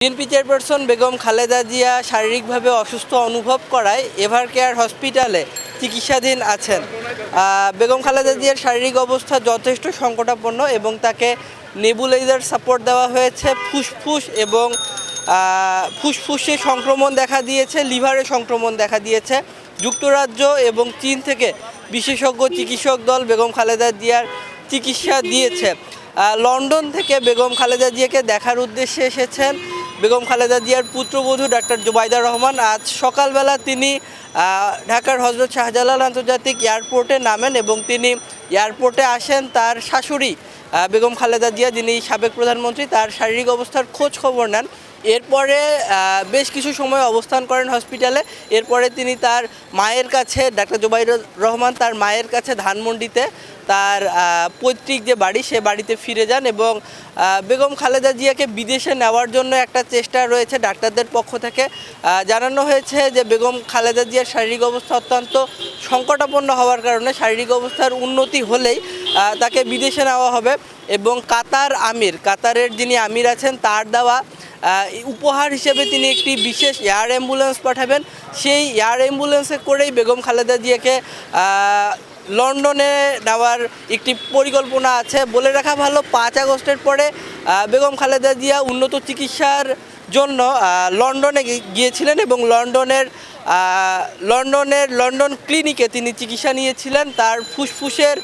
BNP chairperson Begum Khaleda Zia শারীরিকভাবে অসুস্থ অনুভব করায় এভারকেয়ার হসপিটালে চিকিৎসাধীন আছেন। বেগম খালেদা জিয়ার শারীরিক অবস্থা যথেষ্ট সংকটাপন্ন এবং তাকে নেবুলাইজার সাপোর্ট দেওয়া হয়েছে। ফুসফুসে সংক্রমণ দেখা দিয়েছে, লিভারে সংক্রমণ দেখা দিয়েছে। যুক্তরাজ্য এবং চীন থেকে বিশেষজ্ঞ চিকিৎসক দল বেগম খালেদা জিয়ার চিকিৎসা দিয়েছে। লন্ডন থেকে বেগম খালেদা জিয়াকে দেখার উদ্দেশ্যে এসেছেন বেগম খালেদা জিয়ার পুত্রবধূ ডাক্তার জুবাইদা রহমান। আজ সকালবেলা তিনি ঢাকার হজরত শাহজালাল আন্তর্জাতিক এয়ারপোর্টে নামেন এবং তিনি এয়ারপোর্টে আসেন তার শাশুড়ি বেগম খালেদা জিয়া, যিনি সাবেক প্রধানমন্ত্রী, তার শারীরিক অবস্থার খোঁজ খবর নেন। এরপরে বেশ কিছু সময় অবস্থান করেন হসপিটালে। এরপরে তিনি তার মায়ের কাছে, ডাক্তার জুবাইদা রহমান তার মায়ের কাছে ধানমন্ডিতে তার পৈতৃক যে বাড়ি, সে বাড়িতে ফিরে যান এবং বেগম খালেদা জিয়াকে বিদেশে নেওয়ার জন্য একটা চেষ্টা রয়েছে। ডাক্তারদের পক্ষ থেকে জানানো হয়েছে যে বেগম খালেদা জিয়ার শারীরিক অবস্থা অত্যন্ত সংকটাপন্ন হওয়ার কারণে শারীরিক অবস্থার উন্নতি হলেই তাকে বিদেশে নেওয়া হবে এবং কাতারের যিনি আমির আছেন তার দেওয়া উপহার হিসেবে তিনি একটি বিশেষ এয়ার অ্যাম্বুলেন্স পাঠাবেন। সেই এয়ার অ্যাম্বুলেন্সে করেই বেগম খালেদা জিয়াকে লন্ডনে নেওয়ার একটি পরিকল্পনা আছে। বলে রাখা ভালো, 5 আগস্টের পরে বেগম খালেদা জিয়া উন্নত চিকিৎসার জন্য লন্ডনে গিয়েছিলেন এবং লন্ডন ক্লিনিকে তিনি চিকিৎসা নিয়েছিলেন। তার ফুসফুসের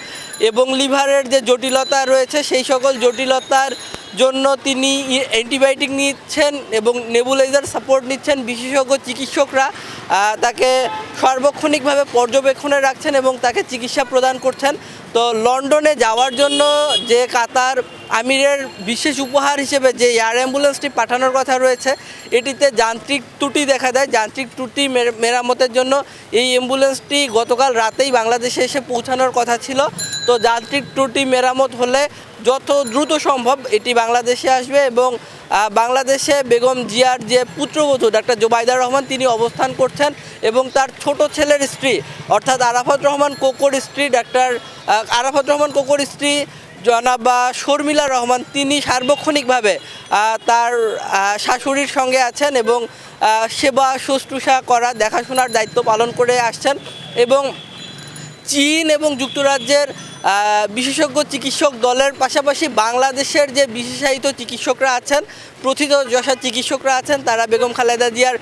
এবং লিভারের যে জটিলতা রয়েছে, সেই সকল জটিলতার জন্য তিনি অ্যান্টিবায়োটিক নিচ্ছেন এবং নেবুলাইজার সাপোর্ট নিচ্ছেন। বিশেষজ্ঞ চিকিৎসকরা তাকে সার্বক্ষণিকভাবে পর্যবেক্ষণে রাখছেন এবং তাকে চিকিৎসা প্রদান করছেন। তো লন্ডনে যাওয়ার জন্য যে কাতার আমিরের বিশেষ উপহার হিসেবে যে এয়ার অ্যাম্বুলেন্সটি পাঠানোর কথা রয়েছে, এটিতে যান্ত্রিক ত্রুটি দেখা দেয়। যান্ত্রিক ত্রুটি মেরামতের জন্য এই অ্যাম্বুলেন্সটি গতকাল রাতেই বাংলাদেশে এসে পৌঁছানোর কথা ছিল। তো যান্ত্রিক ত্রুটি মেরামত হলে যত দ্রুত সম্ভব এটি বাংলাদেশে আসবে এবং বাংলাদেশে বেগম জিয়ার যে পুত্রবধূ ডাক্তার জুবাইদা রহমান তিনি অবস্থান করছেন এবং তার ছোট ছেলের স্ত্রী অর্থাৎ আরাফাত রহমান কোকোর স্ত্রী জনাবা শর্মিলা রহমান তিনি সার্বক্ষণিকভাবে তার শাশুড়ির সঙ্গে আছেন এবং সেবা শুশ্রূষা করা, দেখাশোনার দায়িত্ব পালন করে আসছেন। এবং চীন এবং যুক্তরাজ্যের বিশেষজ্ঞ চিকিৎসক দলের পাশাপাশি বাংলাদেশের যে বিশেষায়িত চিকিৎসকরা আছেন, প্রথিতযশা চিকিৎসকরা আছেন, তারা বেগম খালেদা জিয়ার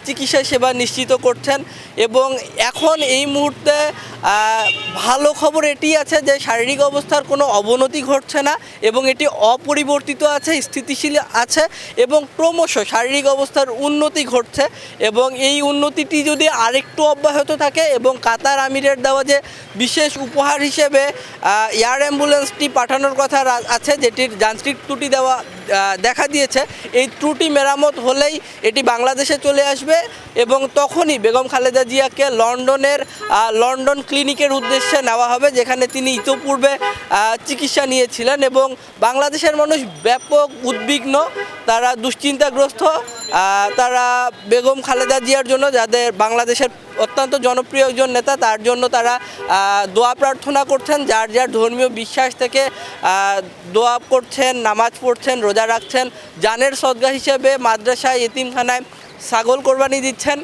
চিকিৎসা সেবা নিশ্চিত করছেন। এবং এখন এই মুহূর্তে ভালো খবর এটি আছে যে শারীরিক অবস্থার কোনো অবনতি ঘটছে না এবং এটি অপরিবর্তিত আছে, স্থিতিশীল আছে এবং ক্রমশ শারীরিক অবস্থার উন্নতি ঘটছে। এবং এই উন্নতিটি যদি আরেকটু অব্যাহত থাকে এবং কাতার আমিরের দেওয়া যে বিশেষ উপহার হিসেবে এয়ার অ্যাম্বুলেন্সটি পাঠানোর কথা আছে, যেটির যান্ত্রিক ত্রুটি দেখা দিয়েছে, এই ত্রুটি মেরামত হলেই এটি বাংলাদেশে চলে আসবে এবং তখনই বেগম খালেদা জিয়াকে লন্ডন ক্লিনিকের উদ্দেশ্যে নেওয়া হবে, যেখানে তিনি ইতোপূর্বে চিকিৎসা নিয়েছিলেন। এবং বাংলাদেশের মানুষ ব্যাপক উদ্বিগ্ন, তারা দুশ্চিন্তাগ্রস্ত। তারা বেগম খালেদা জিয়ার জন্য, যাদের বাংলাদেশের অত্যন্ত জনপ্রিয় একজন নেতা, তার জন্য তারা দোয়া প্রার্থনা করছেন। যার ধর্মীয় বিশ্বাস থেকে দোয়া করছেন, নামাজ পড়ছেন, রোজা রাখছেন। জানের সদকা হিসেবে মাদ্রাসায়, এতিমখানায় ছাগল কোরবানি দিচ্ছেন।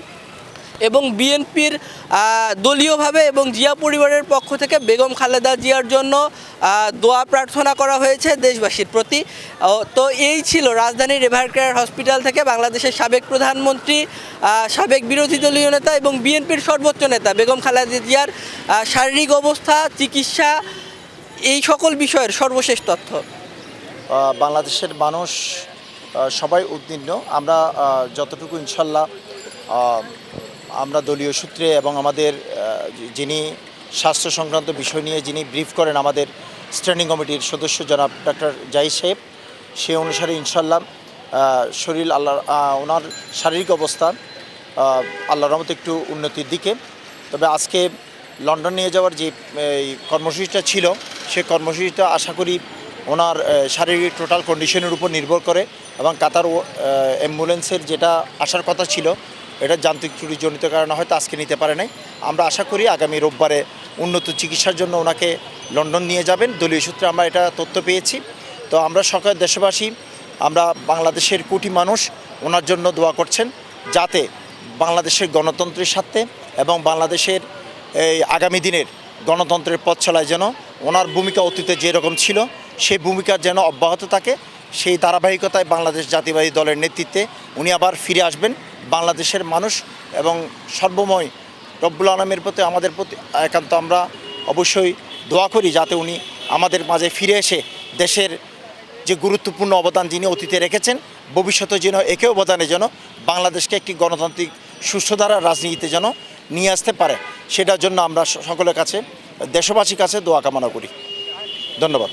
এবং বিএনপির দলীয়ভাবে এবং জিয়া পরিবারের পক্ষ থেকে বেগম খালেদা জিয়ার জন্য দোয়া প্রার্থনা করা হয়েছে দেশবাসীর প্রতি। তো এই ছিল রাজধানীর এভারকেয়ার হসপিটাল থেকে বাংলাদেশের সাবেক প্রধানমন্ত্রী, সাবেক বিরোধী দলীয় নেতা এবং বিএনপির সর্বোচ্চ নেতা বেগম খালেদা জিয়ার শারীরিক অবস্থা, চিকিৎসা, এই সকল বিষয়ের সর্বশেষ তথ্য। বাংলাদেশের মানুষ সবাই উদ্বিগ্ন। আমরা যতটুকু ইনশাল্লাহ আমরা দলীয় সূত্রে এবং আমাদের যিনি স্বাস্থ্য সংক্রান্ত বিষয় নিয়ে যিনি ব্রিফ করেন আমাদের স্ট্যান্ডিং কমিটির সদস্য জনাব ডক্টর জাহিদ সাহেব, সে অনুসারে ইনশাল্লাহ ওনার শারীরিক অবস্থা আল্লাহর রহমতে একটু উন্নতির দিকে। তবে আজকে লন্ডন নিয়ে যাওয়ার যে কর্মসূচিটা ছিল, সে কর্মসূচিটা আশা করি ওনার শারীরিক টোটাল কন্ডিশনের উপর নির্ভর করে এবং কাতার অ্যাম্বুলেন্সের যেটা আসার কথা ছিল, এটা যান্ত্রিক ত্রুটিজনিত কারণে হয়তো আজকে নিতে পারে নাই। আমরা আশা করি আগামী রোববারে উন্নত চিকিৎসার জন্য ওনাকে লন্ডন নিয়ে যাবেন। দলীয় সূত্রে আমরা এটা তথ্য পেয়েছি। তো আমরা সকল দেশবাসী আমরা বাংলাদেশের কোটি মানুষ ওনার জন্য দোয়া করছেন, যাতে বাংলাদেশের গণতন্ত্রের সাথে এবং বাংলাদেশের এই আগামী দিনের গণতন্ত্রের পথ চলায় যেন ওনার ভূমিকা অতীতে যেরকম ছিল সেই ভূমিকার যেন অব্যাহত থাকে। সেই ধারাবাহিকতায় বাংলাদেশ জাতীয়বাদী দলের নেতৃত্বে উনি আবার ফিরে আসবেন। বাংলাদেশের মানুষ এবং সর্বময় রব্বুল আলমের প্রতি আমাদের প্রতি একান্ত আমরা অবশ্যই দোয়া করি, যাতে উনি আমাদের মাঝে ফিরে এসে দেশের যে গুরুত্বপূর্ণ অবদান যিনি অতীতে রেখেছেন, ভবিষ্যতে যেন একই অবদানে যেন বাংলাদেশকে একটি গণতান্ত্রিক সুস্থধারার রাজনীতিতে যেন নিয়ে আসতে পারে, সেটার জন্য আমরা সকলের কাছে, দেশবাসীর কাছে দোয়া কামনা করি। ধন্যবাদ।